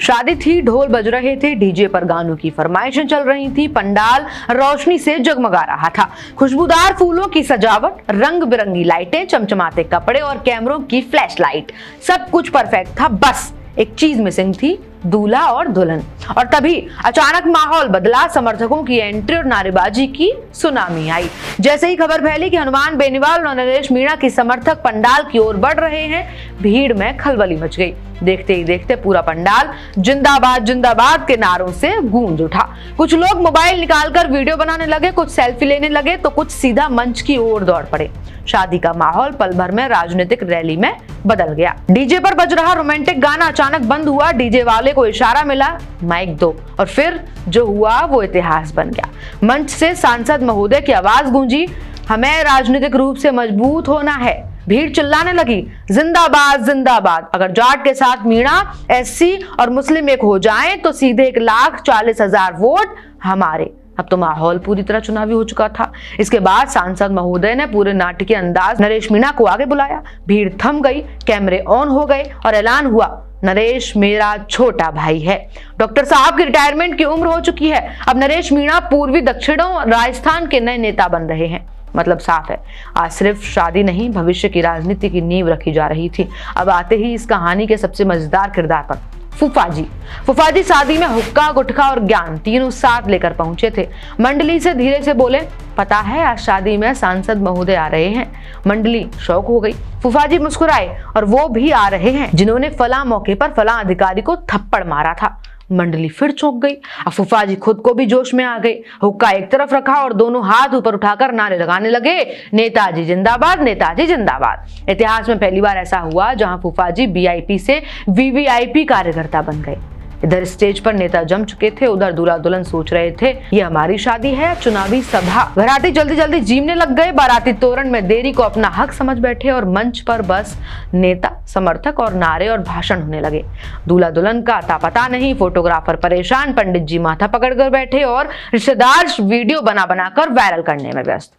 शादी थी, ढोल बज रहे थे, डीजे पर गानों की फरमाइशें चल रही थी, पंडाल रोशनी से जगमगा रहा था। खुशबूदार फूलों की सजावट, रंग बिरंगी लाइटें, चमचमाते कपड़े और कैमरों की फ्लैश लाइट, सब कुछ परफेक्ट था। बस एक चीज मिसिंग थी, दूल्हा और दुल्हन। और तभी अचानक माहौल बदला, समर्थकों की एंट्री और नारेबाजी की सुनामी आई। जैसे ही खबर फैली कि हनुमान बेनीवाल और नरेश मीणा की समर्थक पंडाल की ओर बढ़ रहे हैं, भीड़ में खलबली मच गई। देखते ही देखते पूरा पंडाल जिंदाबाद जिंदाबाद के नारों से गूंज उठा। कुछ लोग मोबाइल निकालकर वीडियो बनाने लगे, कुछ सेल्फी लेने लगे, तो कुछ सीधा मंच की ओर दौड़ पड़े। शादी का माहौल पल भर में राजनीतिक रैली में बदल गया। डीजे पर बज रहा रोमांटिक गाना अचानक बंद हुआ, डीजे वाले को इशारा मिला, माइक दो, और फिर जो हुआ वो इतिहास बन गया। मंच से सांसद महोदय की आवाज गूंजी, हमें राजनीतिक रूप से मजबूत होना है। भीड़ चिल्लाने लगी, जिंदाबाद जिंदाबाद। अगर जाट के साथ मीणा, एससी और मुस्लिम एक हो जाएं तो सीधे 1,40,000 वोट हमारे। अब तो माहौल पूरी तरह चुनावी हो चुका था। इसके बाद सांसद महोदय ने पूरे नाटकीय अंदाज नरेश मीणा को आगे बुलाया। भीड़ थम गई, कैमरे ऑन हो गए और ऐलान हुआ, नरेश मेरा छोटा भाई है। डॉक्टर साहब की रिटायरमेंट की उम्र हो चुकी है। अब नरेश मीणा पूर्वी दक्षिणों राजस्थान के नए नेता बन रहे हैं। मतलब साफ है, आज सिर्फ शादी नहीं, भविष्य की राजनीति की नींव रखी जा रही थी। अब आते ही इस कहानी के सबसे मजेदार किरदार पर, फूफाजी शादी में हुक्का, गुटखा और ज्ञान तीनों साथ लेकर पहुंचे थे। मंडली से धीरे से बोले, पता है आज शादी में सांसद महोदय आ रहे हैं। मंडली शौक हो गई। फूफाजी मुस्कुराए, और वो भी आ रहे हैं जिन्होंने फला मौके पर फला अधिकारी को थप्पड़ मारा था। मंडली फिर चौंक गई। अब फूफाजी खुद को भी जोश में आ गए। हुक्का एक तरफ रखा और दोनों हाथ ऊपर उठाकर नारे लगाने लगे, नेताजी जिंदाबाद, नेताजी जिंदाबाद। इतिहास में पहली बार ऐसा हुआ जहां फूफाजी वीआईपी से वीवीआईपी कार्यकर्ता बन गए। इधर स्टेज पर नेता जम चुके थे, उधर दूल्हा दुल्हन सोच रहे थे, ये हमारी शादी है, चुनावी सभा। घराटी जल्दी जल्दी जीमने लग गए। बाराती तोरण में देरी को अपना हक समझ बैठे और मंच पर बस नेता, समर्थक और नारे और भाषण होने लगे। दूल्हा दुल्हन का अता पता नहीं, फोटोग्राफर परेशान, पंडित जी माथा पकड़कर बैठे और रिश्तेदार वीडियो बना बनाकर वायरल करने में व्यस्त।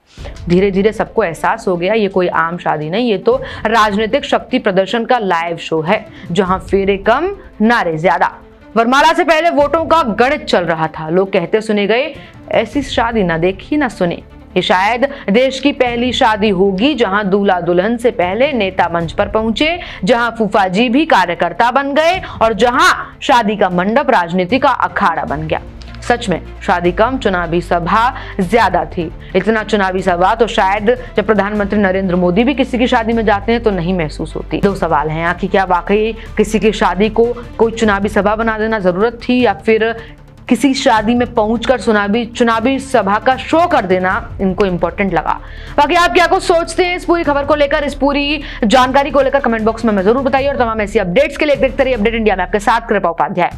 धीरे धीरे सबको एहसास हो गया, ये कोई आम शादी नहीं, ये तो राजनीतिक शक्ति प्रदर्शन का लाइव शो है, जहां फेरे कम नारे ज्यादा। वरमाला से पहले वोटों का गणित चल रहा था। लोग कहते सुने गए, ऐसी शादी ना देखी ना सुनी। ये शायद देश की पहली शादी होगी जहां दूल्हा दुल्हन से पहले नेता मंच पर पहुंचे, जहां फूफाजी भी कार्यकर्ता बन गए और जहां शादी का मंडप राजनीति का अखाड़ा बन गया। सच में शादी कम, चुनावी सभा ज्यादा थी। इतना चुनावी सभा तो शायद जब प्रधानमंत्री नरेंद्र मोदी भी किसी की शादी में जाते हैं तो नहीं महसूस होती। दो सवाल हैं, कि क्या वाकई किसी की शादी को कोई चुनावी सभा बना देना जरूरत थी, या फिर किसी शादी में पहुंचकर चुनावी सभा का शो कर देना इनको इंपॉर्टेंट लगा। बाकी आप क्या कुछ सोचते हैं इस पूरी खबर को लेकर, इस पूरी जानकारी को लेकर कमेंट बॉक्स में जरूर बताइए। और तमाम ऐसी अपडेट्स के लिए देखते रहिए अपडेट इंडिया में आपके साथ कृपा उपाध्याय।